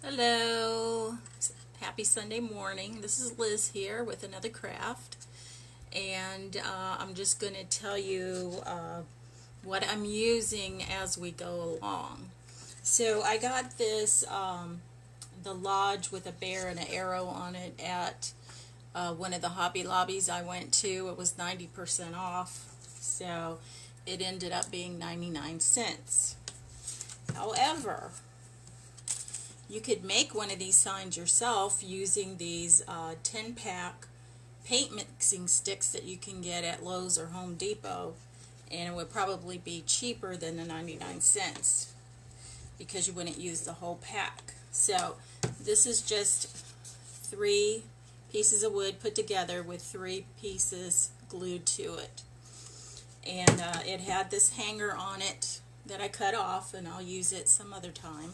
Hello, happy Sunday morning. This is Liz here with another craft, and I'm just going to tell you what I'm using as we go along. So I got this, the lodge with a bear and an arrow on it at one of the Hobby Lobbies I went to. It was 90% off, so it ended up being 99 cents. However, you could make one of these signs yourself using these 10-pack paint mixing sticks that you can get at Lowe's or Home Depot, and it would probably be cheaper than the 99 cents because you wouldn't use the whole pack. So this is just 3 pieces of wood put together with 3 pieces glued to it, and it had this hanger on it that I cut off, and I'll use it some other time.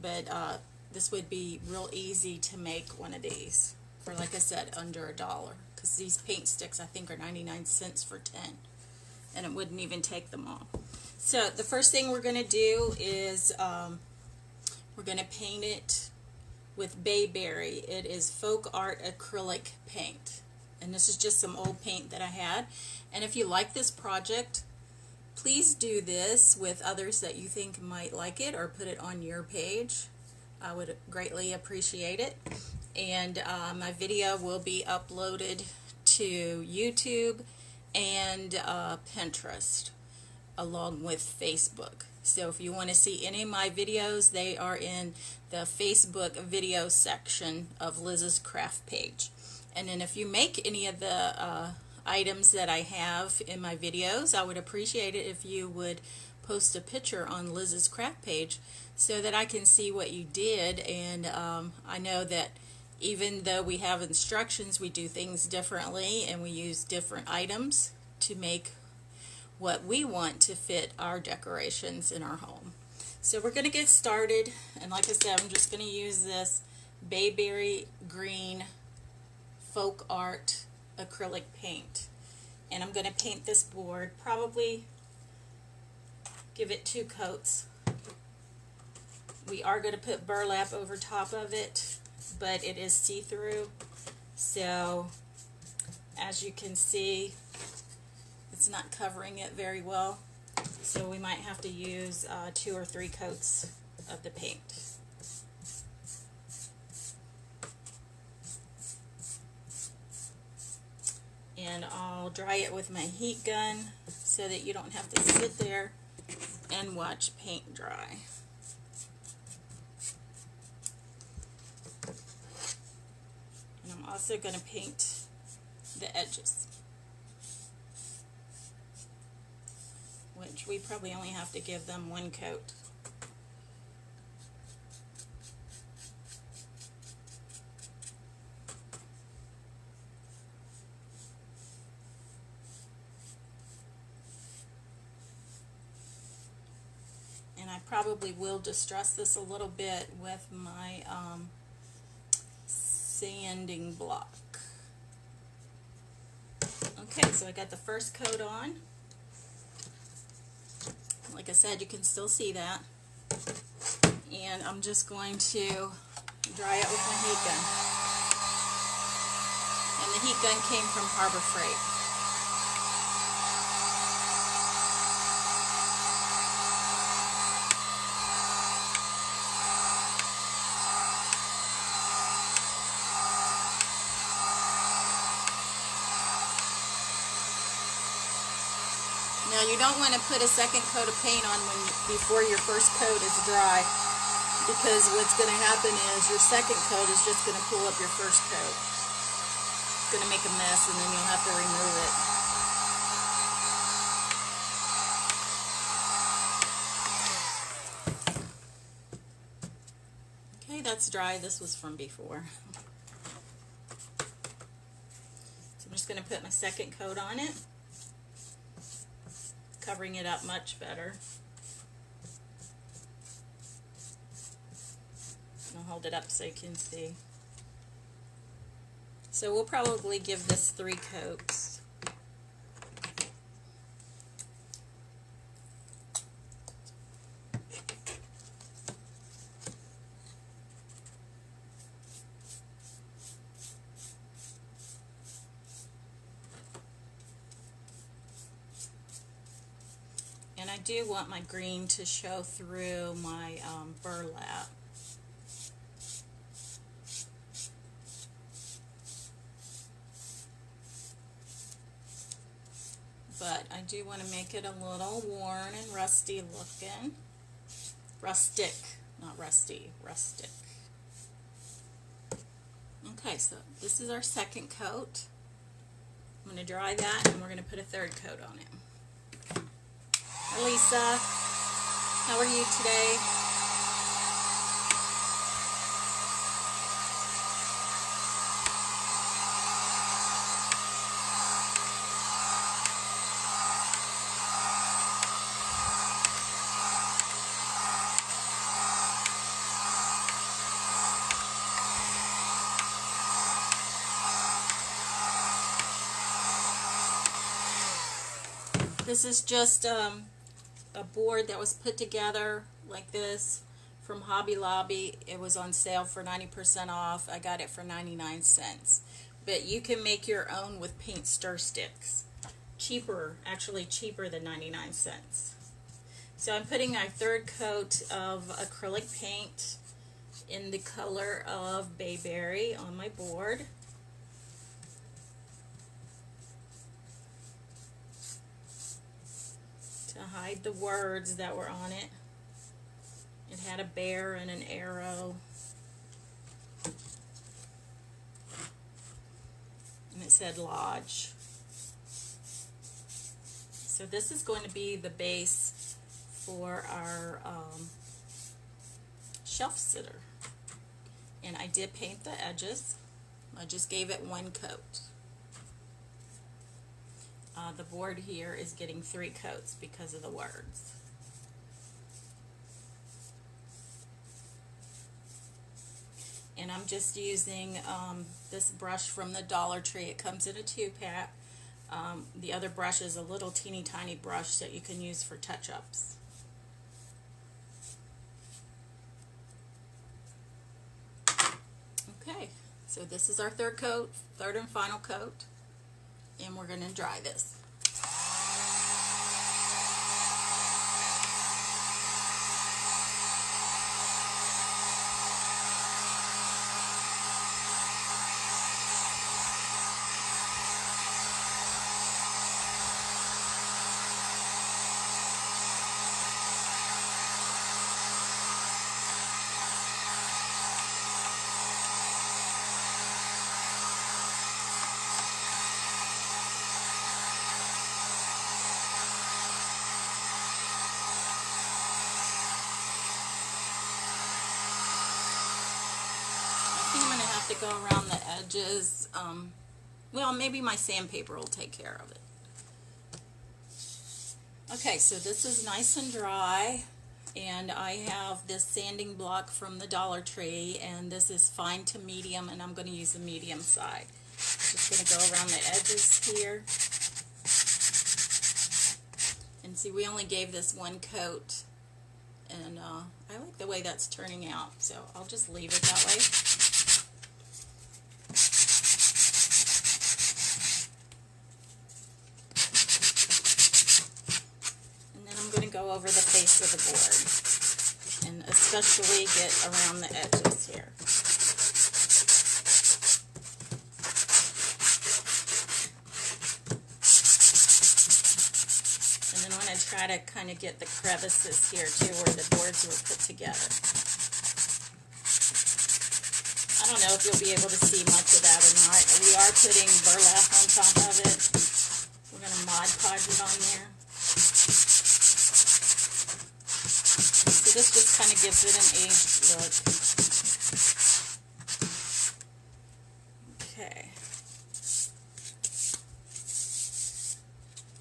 But this would be real easy to make one of these for, like I said, under $1, because these paint sticks I think are 99 cents for 10, and it wouldn't even take them all. So the first thing we're going to do is we're going to paint it with Bayberry. It is Folk Art acrylic paint, and this is just some old paint that I had. And if you like this project, please do this with others that you think might like it, or put it on your page. I would greatly appreciate it. And my video will be uploaded to YouTube and Pinterest, along with Facebook. So if you want to see any of my videos, they are in the Facebook video section of Liz's craft page. And then if you make any of the items that I have in my videos, I would appreciate it if you would post a picture on Liz's craft page so that I can see what you did. And I know that even though we have instructions, we do things differently, and we use different items to make what we want to fit our decorations in our home. So we're going to get started, and like I said, I'm just going to use this Bayberry green Folk Art acrylic paint, and I'm going to paint this board, probably give it 2 coats. We are going to put burlap over top of it, but it is see-through, so as you can see, it's not covering it very well, so we might have to use 2 or 3 coats of the paint. And I'll dry it with my heat gun so that you don't have to sit there and watch paint dry. And I'm also going to paint the edges, which we probably only have to give them 1 coat. And I probably will distress this a little bit with my sanding block. Okay, so I got the first coat on. Like I said, you can still see that. And I'm just going to dry it with my heat gun. And the heat gun came from Harbor Freight. Now you don't want to put a second coat of paint on before your first coat is dry, because what's going to happen is your second coat is just going to pull up your first coat. It's going to make a mess, and then you'll have to remove it. Okay, that's dry. This was from before. So I'm just going to put my second coat on it, covering it up much better. I'll hold it up so you can see. So we'll probably give this 3 coats. I do want my green to show through my burlap. But I do want to make it a little worn and rusty looking. Rustic, not rusty, rustic. Okay, so this is our second coat. I'm going to dry that and we're going to put a third coat on it. Hi Lisa, how are you today? This is just a board that was put together like this from Hobby Lobby. It was on sale for 90% off. I got it for 99 cents. But you can make your own with paint stir sticks. Cheaper, actually cheaper than 99 cents. So I'm putting our third coat of acrylic paint in the color of Bayberry on my board. To hide the words that were on it. It had a bear and an arrow. And it said Lodge. So this is going to be the base for our shelf sitter. And I did paint the edges. I just gave it one coat. The board here is getting 3 coats because of the words. And I'm just using this brush from the Dollar Tree. It comes in a 2-pack. The other brush is a little teeny tiny brush that you can use for touch-ups. Okay, so this is our third coat, third and final coat. And we're going to dry this. To go around the edges. Well, maybe my sandpaper will take care of it. Okay, so this is nice and dry, and I have this sanding block from the Dollar Tree, and this is fine to medium, and I'm going to use the medium side. Just going to go around the edges here. And see, we only gave this one coat, and I like the way that's turning out, so I'll just leave it that way. Go over the face of the board and especially get around the edges here. And then I'm going to try to kind of get the crevices here too where the boards were put together. I don't know if you'll be able to see much of that or not. We are putting burlap on top of it. We're going to Mod Podge it on there. This just kind of gives it an aged look. Okay.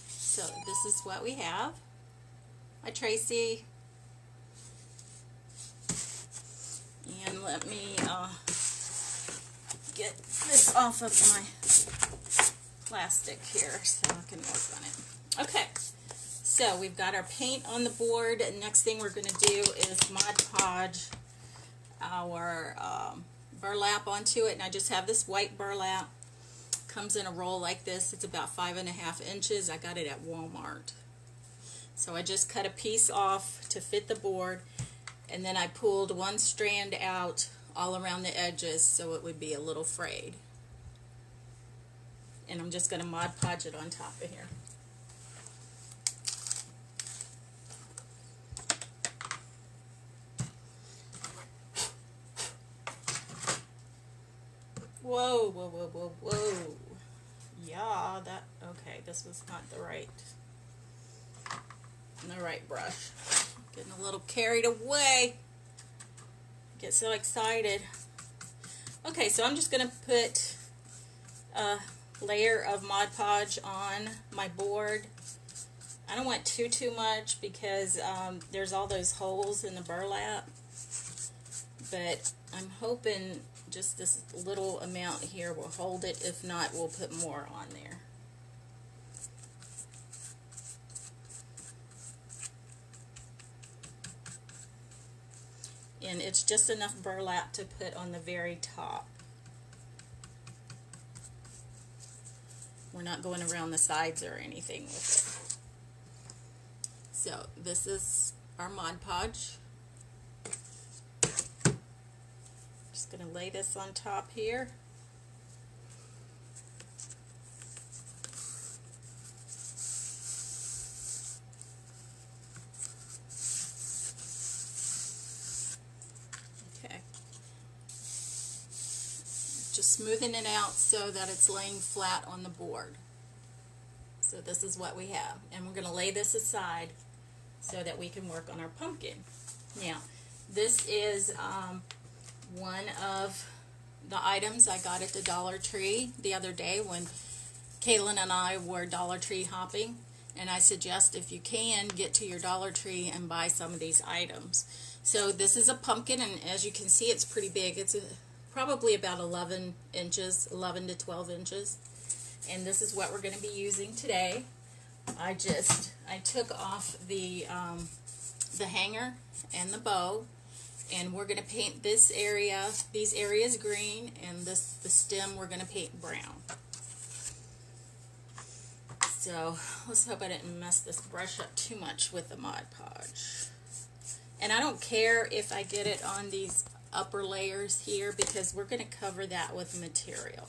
So this is what we have. Hi Tracy. And let me get this off of my plastic here so I can work on it. Okay. So we've got our paint on the board, and next thing we're going to do is Mod Podge our burlap onto it. And I just have this white burlap. Comes in a roll like this. It's about 5.5 inches. I got it at Walmart. So I just cut a piece off to fit the board, and then I pulled one strand out all around the edges so it would be a little frayed. And I'm just going to Mod Podge it on top of here. Whoa, whoa, whoa, whoa, whoa. Yeah, okay, this was not the right brush. Getting a little carried away. Get so excited. Okay, so I'm just going to put a layer of Mod Podge on my board. I don't want too much because there's all those holes in the burlap, but I'm hoping just this little amount here will hold it. If not, we'll put more on there. And it's just enough burlap to put on the very top. We're not going around the sides or anything with it. So this is our Mod Podge. Just going to lay this on top here. Okay. Just smoothing it out so that it's laying flat on the board. So this is what we have. And we're going to lay this aside so that we can work on our pumpkin. Now, this is one of the items I got at the Dollar Tree the other day when Kaylin and I were Dollar Tree hopping, and I suggest if you can get to your Dollar Tree and buy some of these items. So this is a pumpkin, and as you can see, it's pretty big. It's probably about 11 inches, 11 to 12 inches, and this is what we're going to be using today. I took off the hanger and the bow, and we're going to paint this area, these areas green, and the stem we're going to paint brown. So let's hope I didn't mess this brush up too much with the Mod Podge. And I don't care if I get it on these upper layers here because we're going to cover that with material.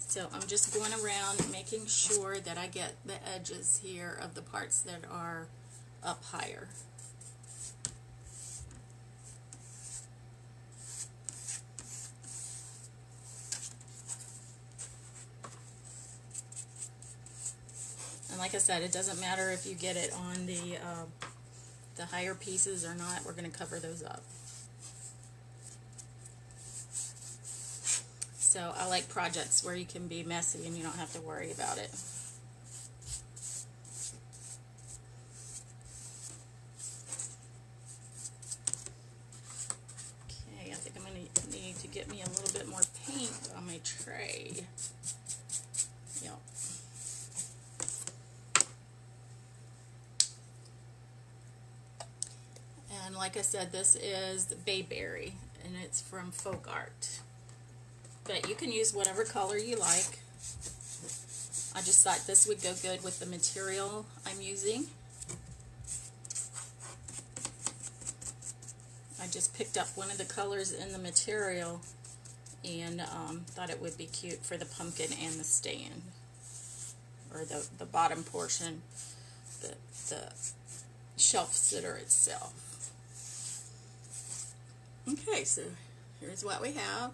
So I'm just going around making sure that I get the edges here of the parts that are up higher. And like I said, it doesn't matter if you get it on the higher pieces or not. We're going to cover those up. So I like projects where you can be messy and you don't have to worry about it. Okay, I think I'm going to need to get me a little bit more paint on my tray. Yep. And like I said, this is Bayberry, and it's from Folk Art. But you can use whatever color you like. I just thought this would go good with the material I'm using. I just picked up one of the colors in the material and thought it would be cute for the pumpkin and the stand, or the bottom portion, the shelf sitter itself. Okay, so here's what we have.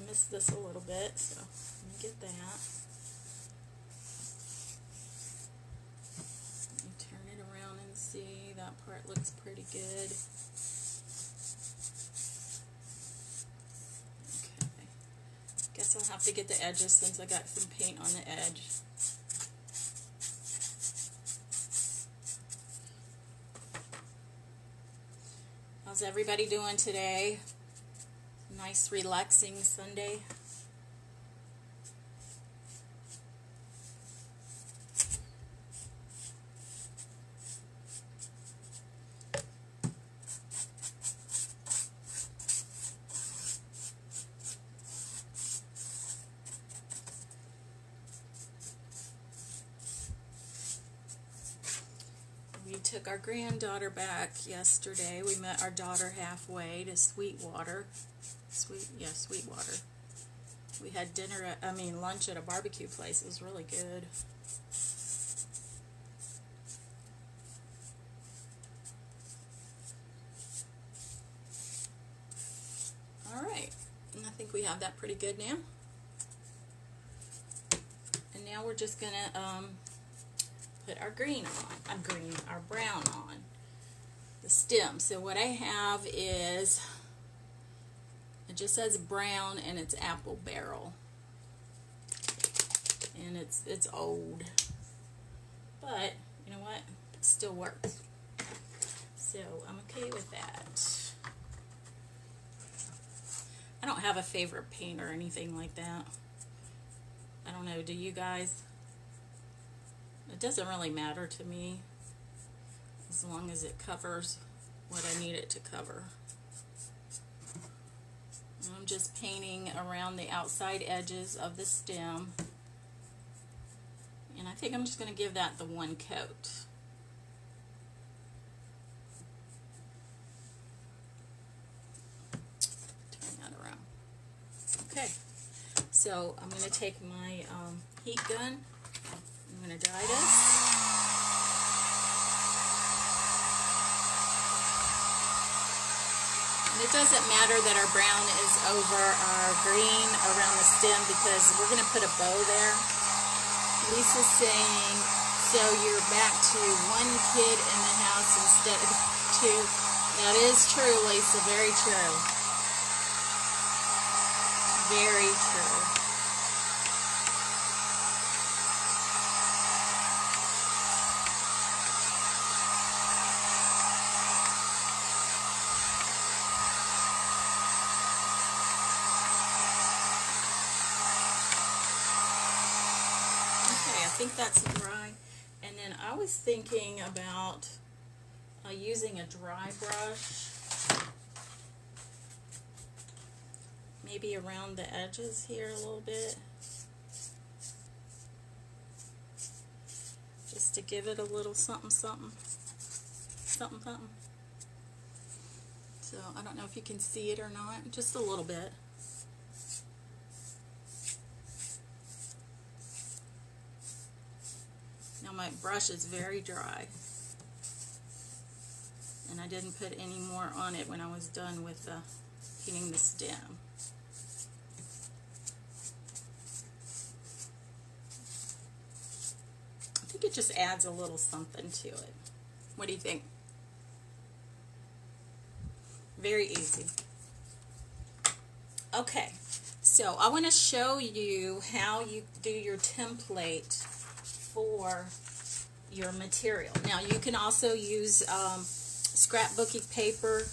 Missed this a little bit, so let me get that. Let me turn it around and see. That part looks pretty good. Okay. Guess I'll have to get the edges since I got some paint on the edge. How's everybody doing today? Nice relaxing Sunday. took our granddaughter back yesterday. We met our daughter halfway to Sweetwater. Sweetwater. We had lunch at a barbecue place. It was really good. Alright, and I think we have that pretty good now. And now we're just going to put our our brown on the stem. So what I have is, it just says brown and it's apple barrel. And it's old. But, you know what? It still works. So I'm okay with that. I don't have a favorite paint or anything like that. I don't know, do you guys? It doesn't really matter to me, as long as it covers what I need it to cover. And I'm just painting around the outside edges of the stem. And I think I'm just going to give that the one coat. Turn that around. Okay, so I'm going to take my heat gun. I'm going to dry this. And it doesn't matter that our brown is over our green around the stem, because we're going to put a bow there. Lisa's saying, so you're back to one kid in the house instead of two. That is true, Lisa. Very true. Very true. I think that's dry. And then I was thinking about using a dry brush, maybe around the edges here a little bit, just to give it a little something, something. So I don't know if you can see it or not, just a little bit. Now my brush is very dry, and I didn't put any more on it when I was done with painting the stem. I think it just adds a little something to it. What do you think? Very easy. Okay, so I want to show you how you do your template for your material. Now you can also use scrapbooking paper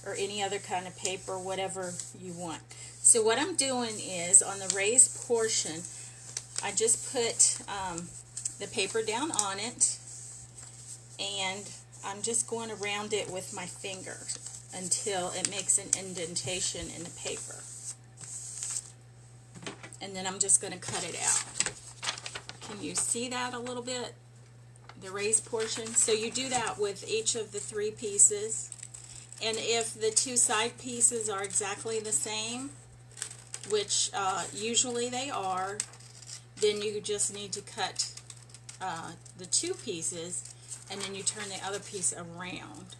or any other kind of paper, whatever you want. So what I'm doing is, on the raised portion, I just put the paper down on it, and I'm just going around it with my finger until it makes an indentation in the paper. And then I'm just going to cut it out. Can you see that a little bit? The raised portion. So you do that with each of the 3 pieces. And if the 2 side pieces are exactly the same, which usually they are, then you just need to cut the 2 pieces, and then you turn the other piece around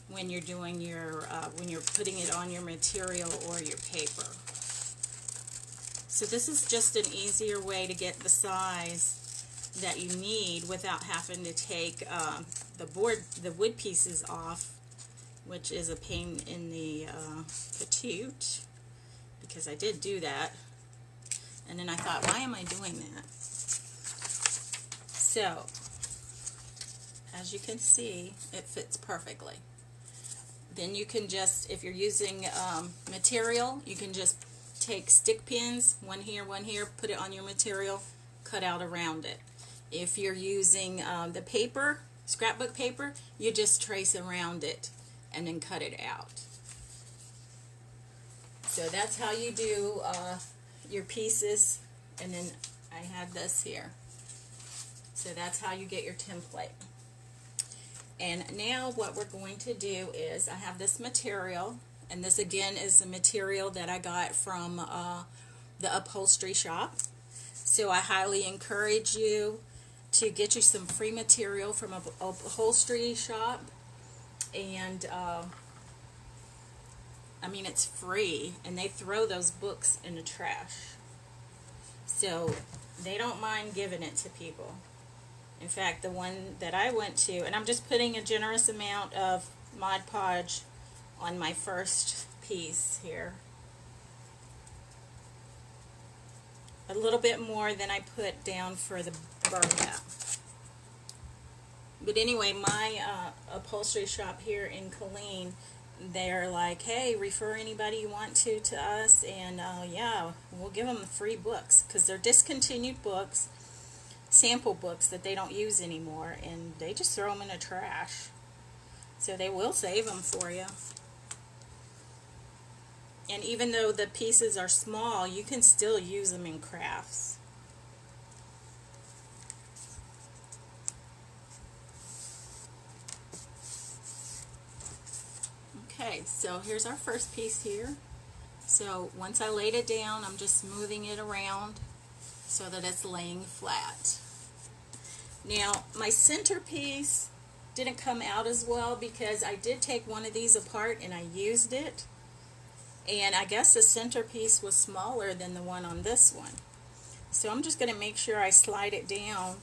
when you're doing your when you're putting it on your material or your paper. So this is just an easier way to get the size that you need without having to take the wood pieces off, which is a pain in the patootie, because I did do that, and then I thought, why am I doing that? So as you can see, it fits perfectly. Then you can just, if you're using material, you can just take stick pins, one here, put it on your material, cut out around it. If you're using the paper, scrapbook paper, you just trace around it and then cut it out. So that's how you do your pieces. And then I had this here. So that's how you get your template. And now what we're going to do is, I have this material, and this again is the material that I got from the upholstery shop. So I highly encourage you to get you some free material from a upholstery shop. And I mean, it's free, and they throw those books in the trash. So they don't mind giving it to people. In fact, the one that I went to, and I'm just putting a generous amount of Mod Podge on my first piece here. A little bit more than I put down for the burlap. But anyway, my upholstery shop here in Killeen, they're like, hey, refer anybody you want to us, and yeah, we'll give them the free books, because they're discontinued books, sample books that they don't use anymore, and they just throw them in the trash. So they will save them for you. And even though the pieces are small, you can still use them in crafts. Okay, so here's our first piece here. So once I laid it down, I'm just smoothing it around so that it's laying flat. Now, my centerpiece didn't come out as well because I did take one of these apart and I used it. And I guess the centerpiece was smaller than the one on this one. So I'm just going to make sure I slide it down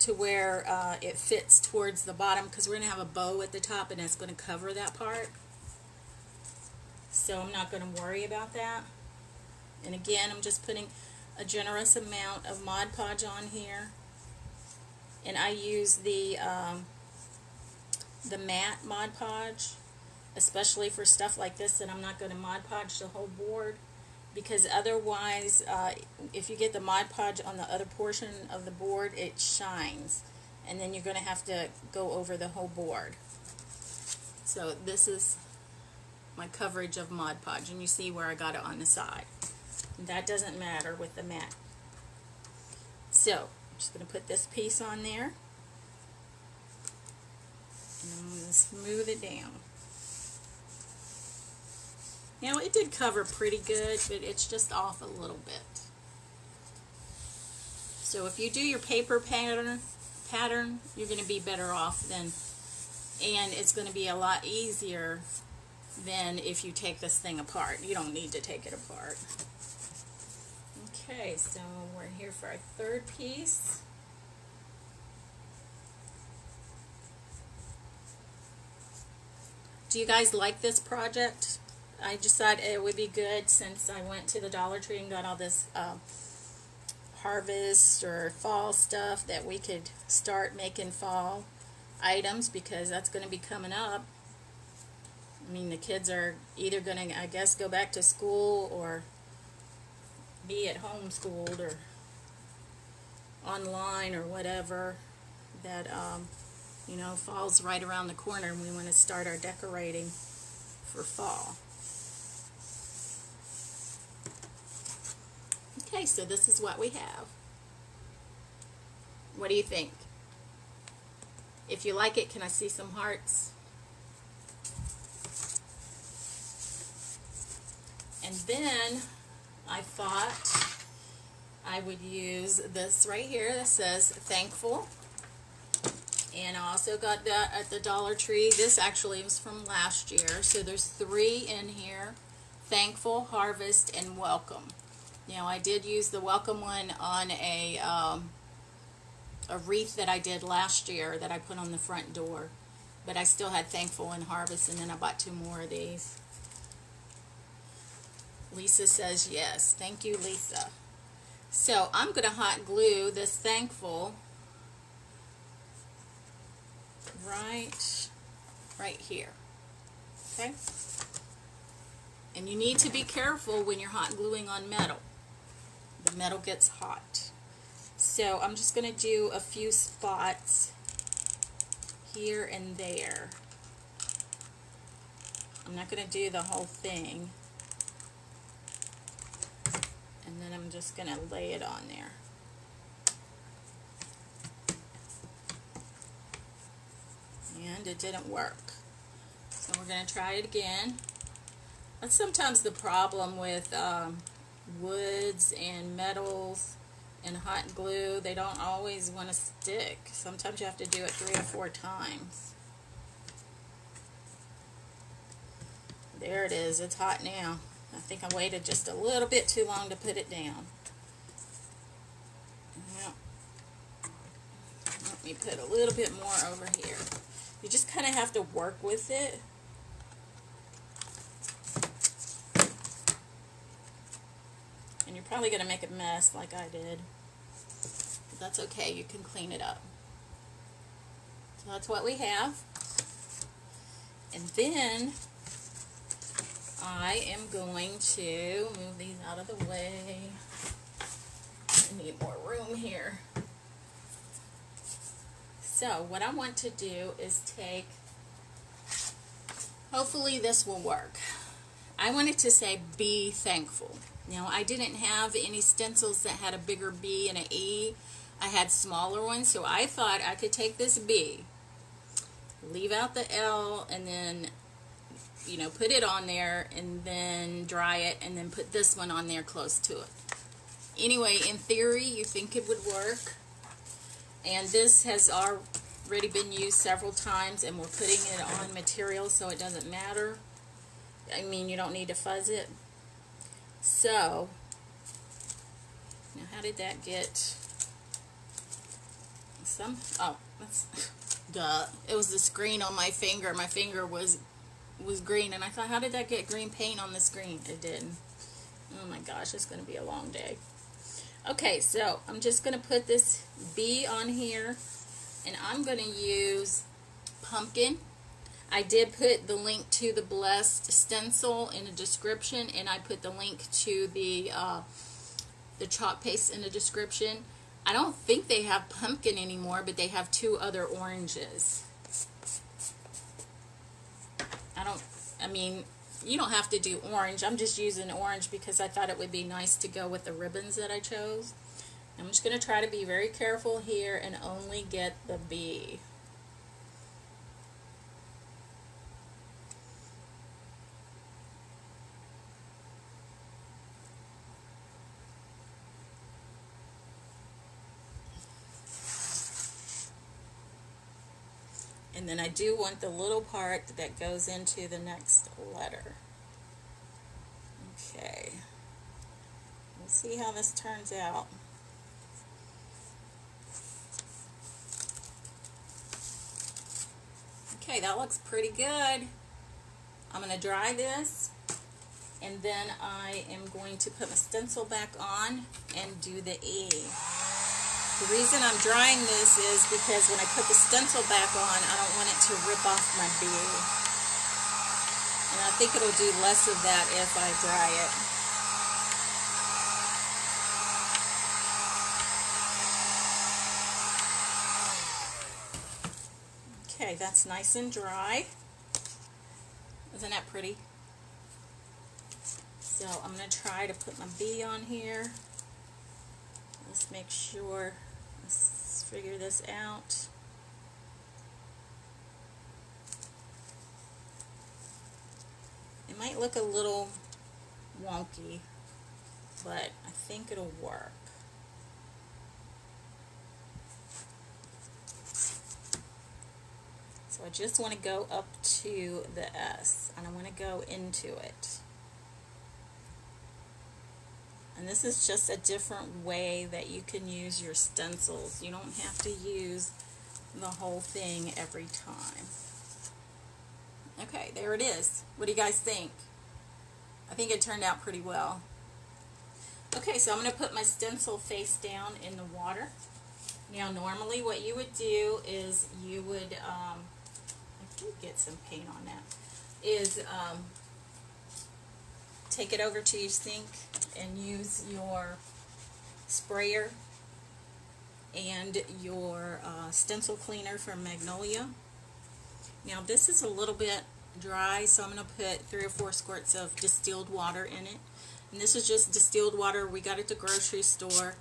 to where it fits towards the bottom, because we're going to have a bow at the top and it's going to cover that part. So I'm not going to worry about that. And again, I'm just putting a generous amount of Mod Podge on here. And I use the matte Mod Podge, especially for stuff like this that I'm not going to Mod Podge the whole board, because otherwise, if you get the Mod Podge on the other portion of the board, it shines, and then you're going to have to go over the whole board. So this is my coverage of Mod Podge, and you see where I got it on the side. That doesn't matter with the matte. So I'm just going to put this piece on there, and I'm going to smooth it down. Now, it did cover pretty good, but it's just off a little bit. So if you do your paper pattern, you're going to be better off than, and it's going to be a lot easier than if you take this thing apart. You don't need to take it apart. Okay, so we're here for our third piece. Do you guys like this project? I just thought it would be good, since I went to the Dollar Tree and got all this harvest or fall stuff, that we could start making fall items, because that's going to be coming up. I mean, the kids are either going to, I guess, go back to school or be at home schooled or online or whatever. That, you know, fall's right around the corner, and we want to start our decorating for fall. Okay, so this is what we have. What do you think? If you like it, can I see some hearts? And then I thought I would use this right here that says thankful. And I also got that at the Dollar Tree. This actually was from last year. So there's 3 in here: thankful, harvest, and welcome. Now, I did use the welcome one on a wreath that I did last year that I put on the front door. But I still had thankful and harvest, and then I bought 2 more of these. Lisa says yes. Thank you, Lisa. So I'm going to hot glue this thankful right here. Okay? And you need to be careful when you're hot gluing on metal. The metal gets hot. So I'm just going to do a few spots here and there. I'm not going to do the whole thing. And then I'm just going to lay it on there. and it didn't work. So we're going to try it again. That's sometimes the problem with woods and metals and hot glue. They don't always want to stick. Sometimes you have to do it 3 or 4 times. There it is. It's hot now. I think I waited just a little bit too long to put it down. Now, let me put a little bit more over here. You just kind of have to work with it. And you're probably going to make a mess like I did. But that's okay. You can clean it up. So that's what we have. And then I am going to move these out of the way. I need more room here. So what I want to do is take, hopefully this will work. I wanted to say be thankful. Now I didn't have any stencils that had a bigger B and an E. I had smaller ones, so I thought I could take this B, leave out the L, and then put it on there and then dry it and then put this one on there close to it. Anyway, in theory, you think it would work. And this has already been used several times, and we're putting it on material so it doesn't matter. I mean, you don't need to fuzz it. So, now how did that get some? Oh, that's, duh. It was the screen on my finger. My finger was green, and I thought, how did that get green paint on the screen? It didn't. Oh my gosh, it's going to be a long day. Okay, so I'm just going to put this B on here, and I'm going to use pumpkin. I did put the link to the Blessed stencil in the description, and I put the link to the chalk paste in the description. I don't think they have pumpkin anymore, but they have 2 other oranges. I mean, you don't have to do orange. I'm just using orange because I thought it would be nice to go with the ribbons that I chose. I'm just going to try to be very careful here and only get the B. And then I do want the little part that goes into the next letter. Okay. We'll see how this turns out. Okay, that looks pretty good. I'm going to dry this, and then I am going to put my stencil back on and do the E. The reason I'm drying this is because when I put the stencil back on, I don't want it to rip off my B. And I think it'll do less of that if I dry it. Okay, that's nice and dry. Isn't that pretty? So I'm going to try to put my B on here. Let's make sure, let's figure this out. It might look a little wonky, but I think it'll work. So I just want to go up to the S, and I want to go into it. And this is just a different way that you can use your stencils. You don't have to use the whole thing every time. Okay, there it is. What do you guys think? I think it turned out pretty well. Okay, so I'm going to put my stencil face down in the water. Now, normally what you would do is you would, I did get some paint on that, is take it over to your sink and use your sprayer and your stencil cleaner from Magnolia. Now this is a little bit dry, so I'm going to put 3 or 4 squirts of distilled water in it. And this is just distilled water. We got it at the grocery store,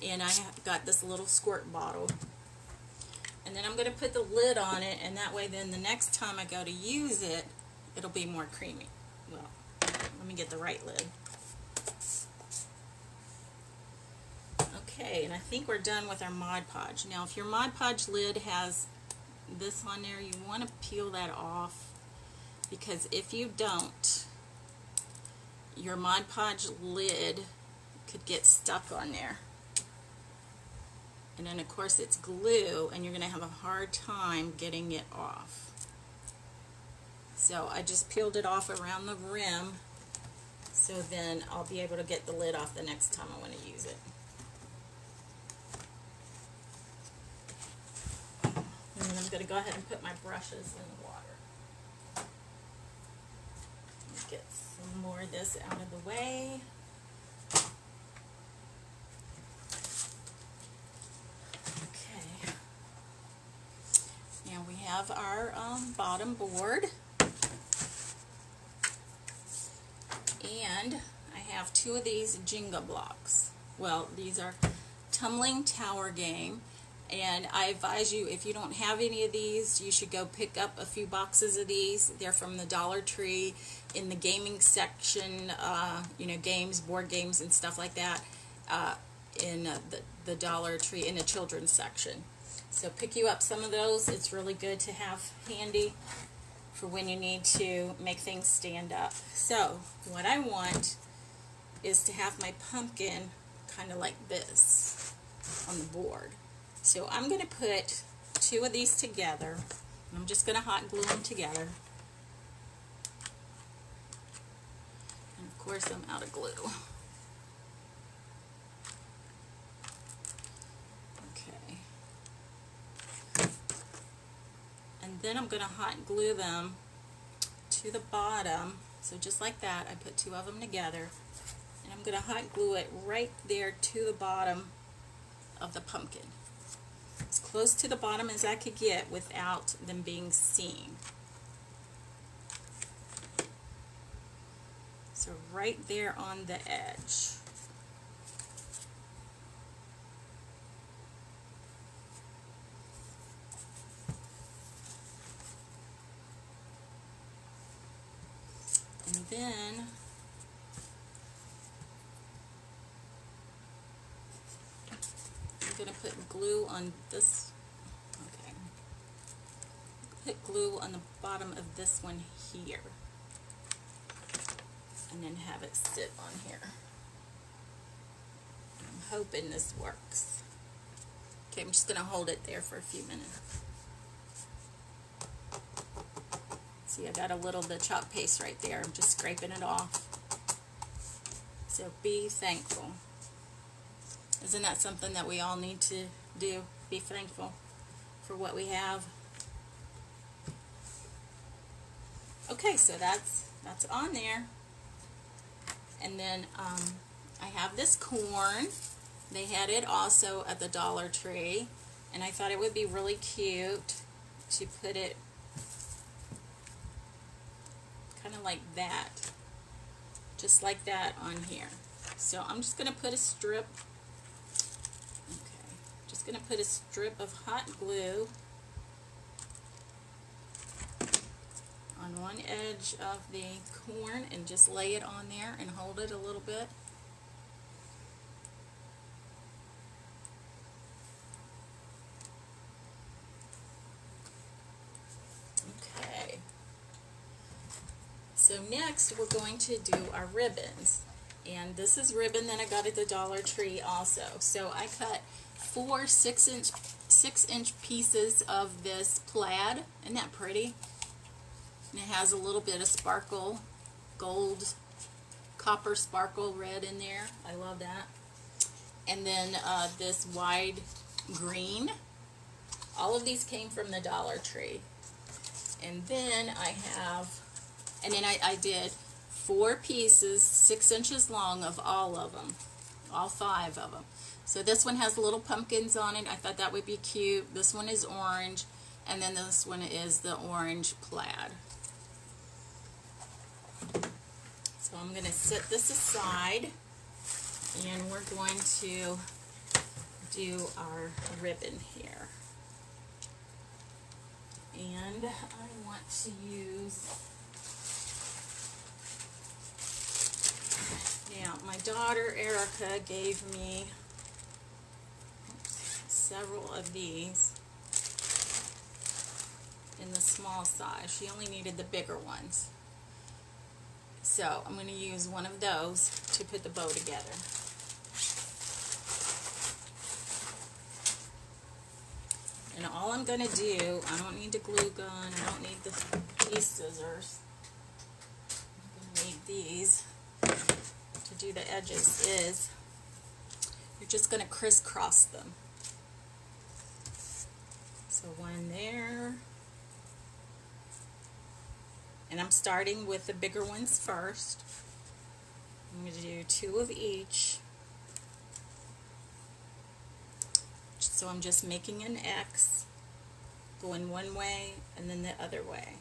and I got this little squirt bottle. And then I'm going to put the lid on it, and that way then the next time I go to use it, it'll be more creamy. Well, let me get the right lid. Okay, and I think we're done with our Mod Podge. Now, if your Mod Podge lid has this on there, you want to peel that off, because if you don't, your Mod Podge lid could get stuck on there. And then of course it's glue, and you're going to have a hard time getting it off. So I just peeled it off around the rim, so then I'll be able to get the lid off the next time I want to use it. And then I'm going to go ahead and put my brushes in the water. Get some more of this out of the way. Okay. Now we have our bottom board. And I have 2 of these Jenga blocks. Well, these are Tumbling Tower Game. And I advise you, if you don't have any of these, you should go pick up a few boxes of these. They're from the Dollar Tree in the gaming section, you know, games, board games, and stuff like that, in the Dollar Tree in the children's section. So pick you up some of those. It's really good to have handy for when you need to make things stand up. So what I want is to have my pumpkin kind of like this on the board. So I'm going to put 2 of these together. I'm just going to hot glue them together. And of course I'm out of glue. Okay. And then I'm going to hot glue them to the bottom. So just like that, I put 2 of them together. And I'm going to hot glue it right there to the bottom of the pumpkin. As close to the bottom as I could get without them being seen. So right there on the edge. And then I'm going to put glue on this. Okay. Put glue on the bottom of this one here. And then have it sit on here. I'm hoping this works. Okay, I'm just going to hold it there for a few minutes. See, I got a little bit of chalk paste right there. I'm just scraping it off. So be thankful. Isn't that something that we all need to do? Be thankful for what we have. Okay, so that's on there. And then I have this corn. They had it also at the Dollar Tree, and I thought it would be really cute to put it kind of like that, just like that on here. So I'm just going to put a strip. Okay, just going to put a strip of hot glue on one edge of the corn and just lay it on there and hold it a little bit. Okay. So next we're going to do our ribbons. And this is ribbon that I got at the Dollar Tree also. So I cut 4 6-inch pieces of this plaid. Isn't that pretty? And it has a little bit of sparkle, gold, copper sparkle red in there. I love that. And then this wide green. All of these came from the Dollar Tree. And then I did 4 pieces, 6 inches long of all of them, all 5 of them. So this one has little pumpkins on it. I thought that would be cute. This one is orange, and then this one is the orange plaid. So I'm going to set this aside, and we're going to do our ribbon here. And I want to use, now my daughter Erica gave me several of these in the small size. She only needed the bigger ones. So I'm going to use one of those to put the bow together. And all I'm going to do, I don't need the glue gun, I don't need these scissors. I'm going to need these to do the edges. Is you're just going to crisscross them. So one there. And I'm starting with the bigger ones first. I'm going to do 2 of each. So I'm just making an X, going one way and then the other way,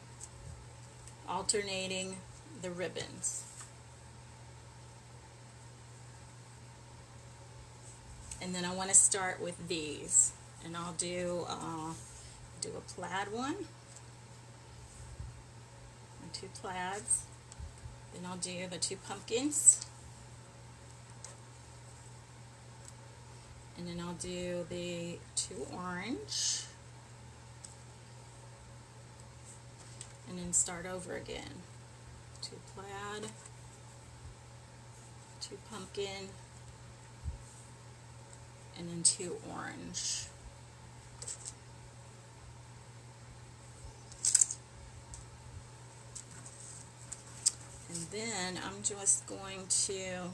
alternating the ribbons. And then I want to start with these, and I'll do a plaid one, and 2 plaids. Then I'll do the 2 pumpkins. And then I'll do the 2 orange, and then start over again. 2 plaid, 2 pumpkin, and then 2 orange. And then I'm just going to,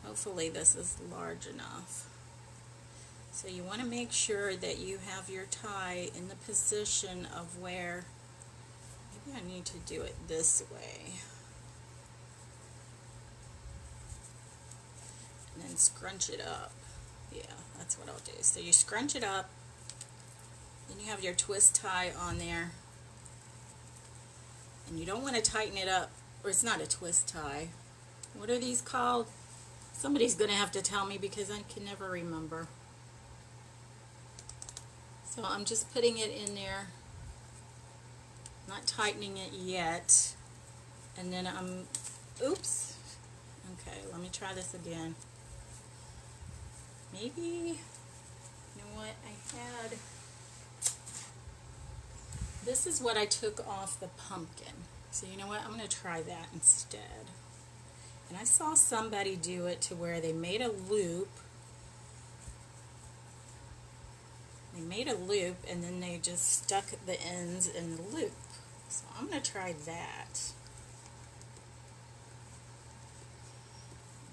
hopefully this is large enough. So you want to make sure that you have your tie in the position of where, maybe I need to do it this way. And then scrunch it up. Yeah, that's what I'll do. So you scrunch it up, then you have your twist tie on there. And you don't want to tighten it up, or it's not a twist tie. What are these called? Somebody's going to have to tell me because I can never remember. So I'm just putting it in there, not tightening it yet. And then oops. Okay, let me try this again. Maybe, you know what, this is what I took off the pumpkin. So you know what, I'm going to try that instead. And I saw somebody do it to where they made a loop. They made a loop and then they just stuck the ends in the loop. So I'm going to try that.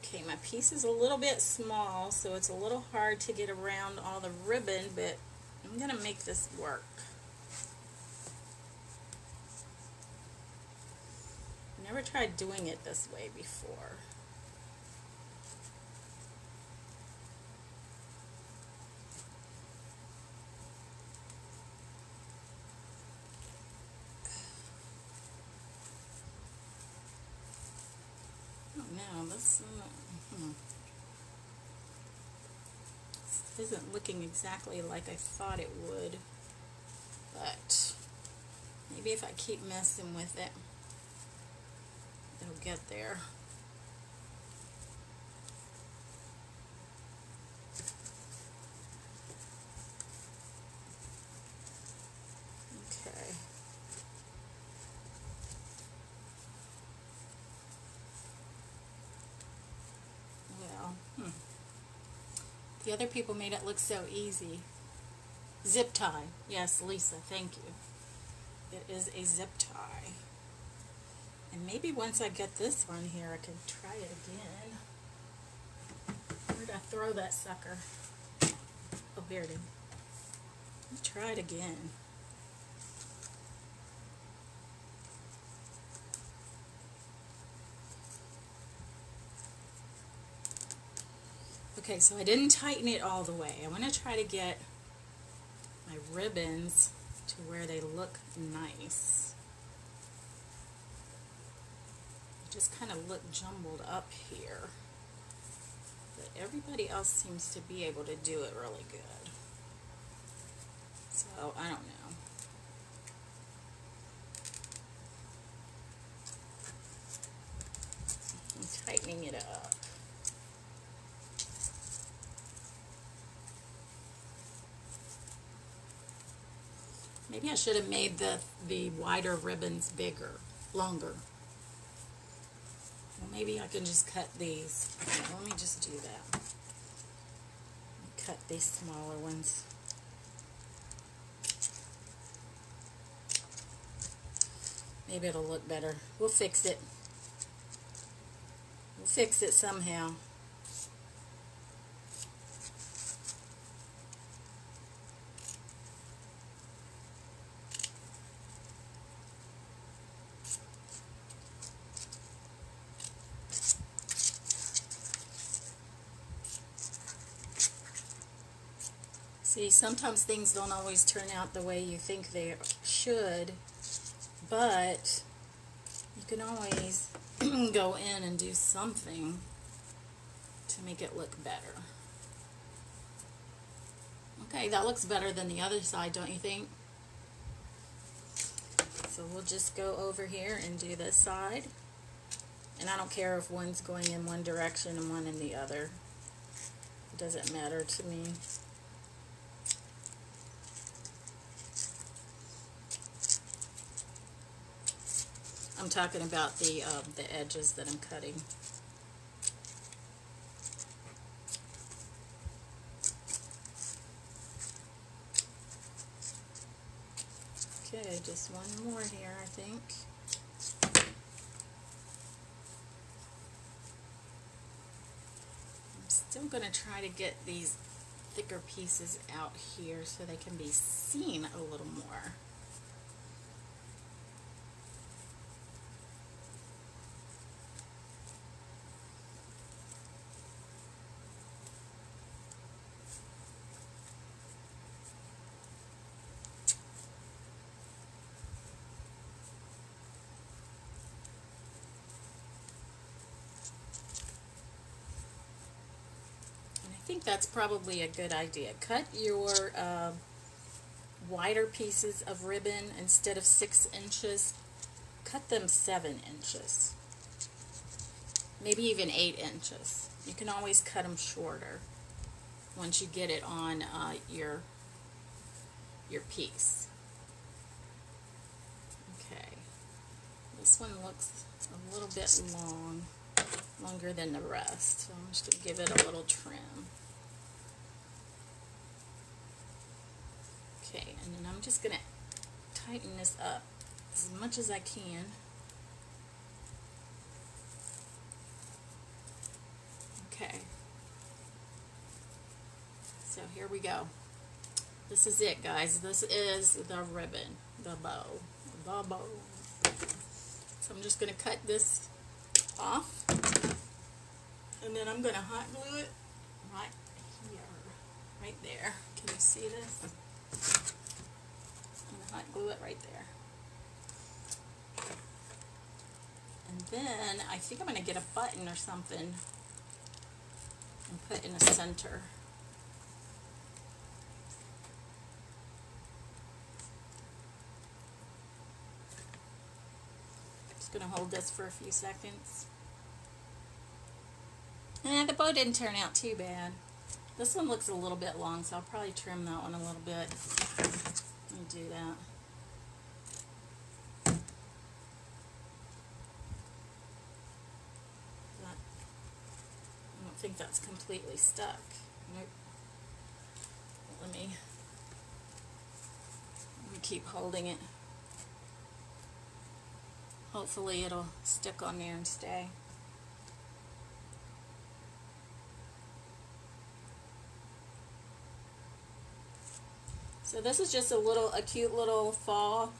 Okay, my piece is a little bit small, so it's a little hard to get around all the ribbon, but I'm going to make this work. Never tried doing it this way before. Oh no, this isn't looking exactly like I thought it would, but maybe if I keep messing with it, it'll get there. Okay. Well, the other people made it look so easy. Zip tie. Yes, Lisa, thank you. It is a zip tie. And maybe once I get this one here, I can try it again. Where'd I throw that sucker? Oh, here it is. Let's try it again. Okay, so I didn't tighten it all the way. I want to try to get my ribbons to where they look nice. Just kind of look jumbled up here, but everybody else seems to be able to do it really good, so I don't know. tightening it up. Maybe I should have made the wider ribbons bigger, longer. Well, maybe I can just cut these. Okay, let me just do that. Cut these smaller ones. Maybe it'll look better. We'll fix it. We'll fix it somehow. See, sometimes things don't always turn out the way you think they should, but you can always go in and do something to make it look better. Okay, that looks better than the other side, don't you think? So we'll just go over here and do this side. And I don't care if one's going in one direction and one in the other. It doesn't matter to me. I'm talking about the edges that I'm cutting. Okay, just one more here, I think. I'm still going to try to get these thicker pieces out here so they can be seen a little more. I think that's probably a good idea. Cut your wider pieces of ribbon. Instead of 6 inches, cut them 7 inches. Maybe even 8 inches. You can always cut them shorter once you get it on your piece. Okay, this one looks a little bit longer than the rest, so I'm just going to give it a little trim. Okay, and then I'm just going to tighten this up as much as I can. Okay, so here we go. This is it, guys. This is the ribbon, the bow. So I'm just going to cut this off, and then I'm going to hot glue it right here, right there. Can you see this? I'm going to hot glue it right there. And then I think I'm going to get a button or something and put in the center. Just going to hold this for a few seconds. The bow didn't turn out too bad. This one looks a little bit long, so I'll probably trim that one a little bit. Let me do that. I don't think that's completely stuck. Nope. Let me keep holding it. Hopefully it'll stick on there and stay. So this is just a cute little fall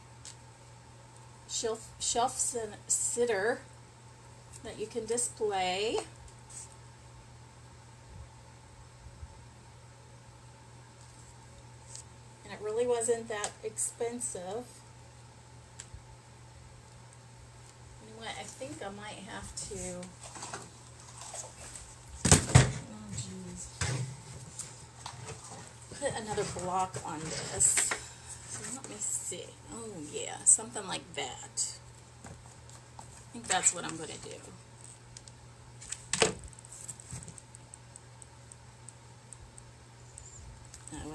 shelf sitter that you can display. And it really wasn't that expensive. Anyway, I think I might have to, oh geez, put another block on this. So let me see. Oh yeah, something like that. I think that's what I'm going to do.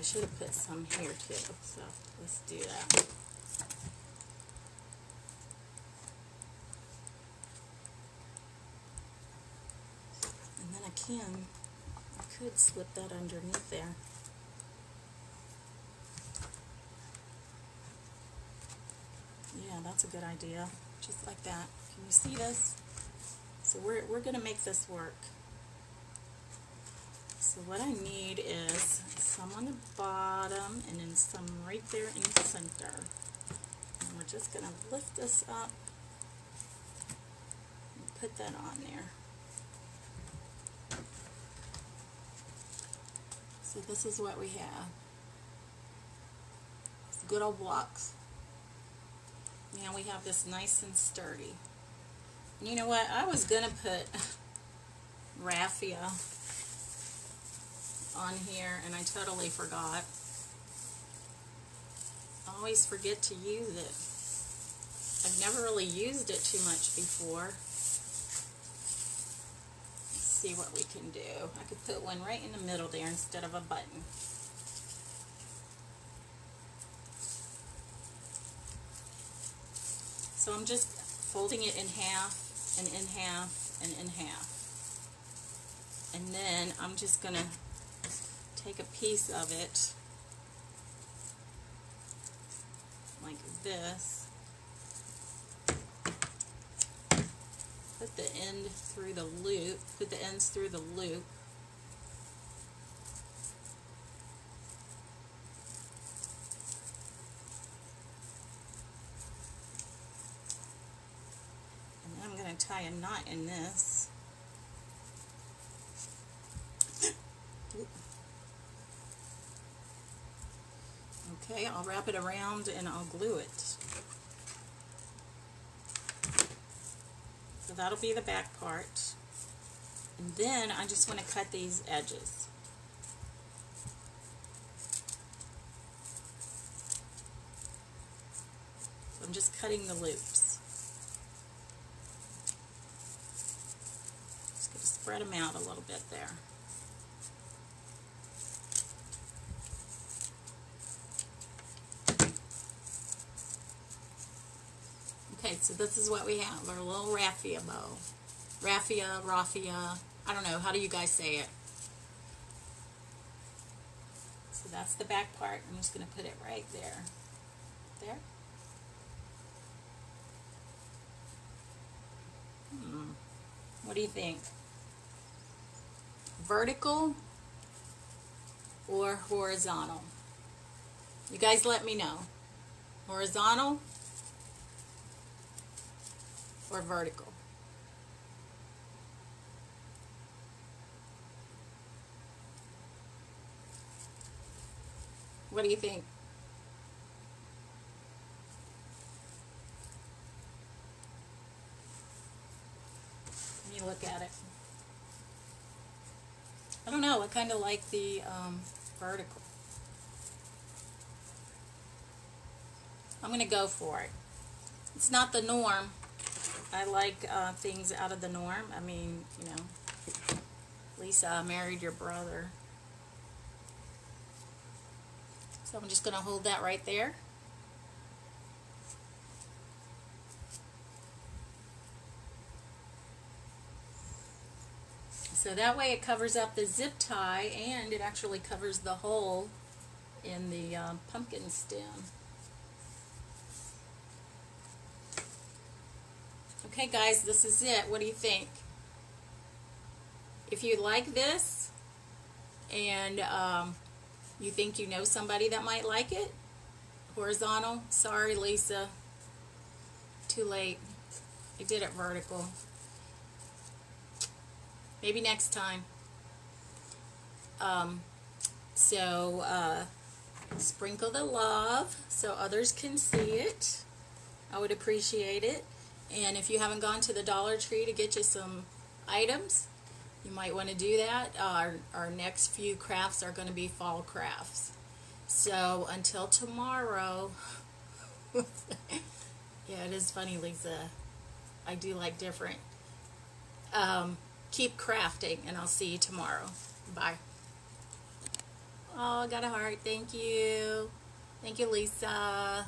I should have put some here too, so let's do that. And then I could slip that underneath there. Yeah, that's a good idea. Just like that. Can you see this? So we're going to make this work. So what I need is some on the bottom and then some right there in the center. And we're just going to lift this up and put that on there. So this is what we have. It's good old blocks. Now we have this nice and sturdy. And you know what? I was going to put raffia on here and I totally forgot. I always forget to use it. I've never really used it too much before. Let's see what we can do. I could put one right in the middle there instead of a button. So I'm just folding it in half and in half and in half. And then I'm just going to take a piece of it like this, put the end through the loop, put the ends through the loop, and then I'm going to tie a knot in this. Okay, I'll wrap it around and I'll glue it. So that'll be the back part. And then I just want to cut these edges. So I'm just cutting the loops. Just going to spread them out a little bit there. Okay, so this is what we have, our little raffia bow. Raffia, I don't know, how do you guys say it? So that's the back part. I'm just going to put it right there. There. What do you think? Vertical or horizontal? You guys let me know. Horizontal or vertical? What do you think? Let me look at it. I don't know, I kind of like the vertical. I'm going to go for it. It's not the norm. I like things out of the norm. I mean, you know, Lisa married your brother. So I'm just going to hold that right there. So that way it covers up the zip tie and it actually covers the hole in the pumpkin stem. Okay guys, this is it. What do you think? If you like this and you think you know somebody that might like it, horizontal, sorry Lisa, too late. I did it vertical. Maybe next time. Sprinkle the love so others can see it. I would appreciate it. And if you haven't gone to the Dollar Tree to get you some items, you might want to do that. Our next few crafts are going to be fall crafts. So until tomorrow, yeah, it is funny, Lisa. I do like different. Keep crafting, and I'll see you tomorrow. Bye. Oh, I got a heart. Thank you. Thank you, Lisa.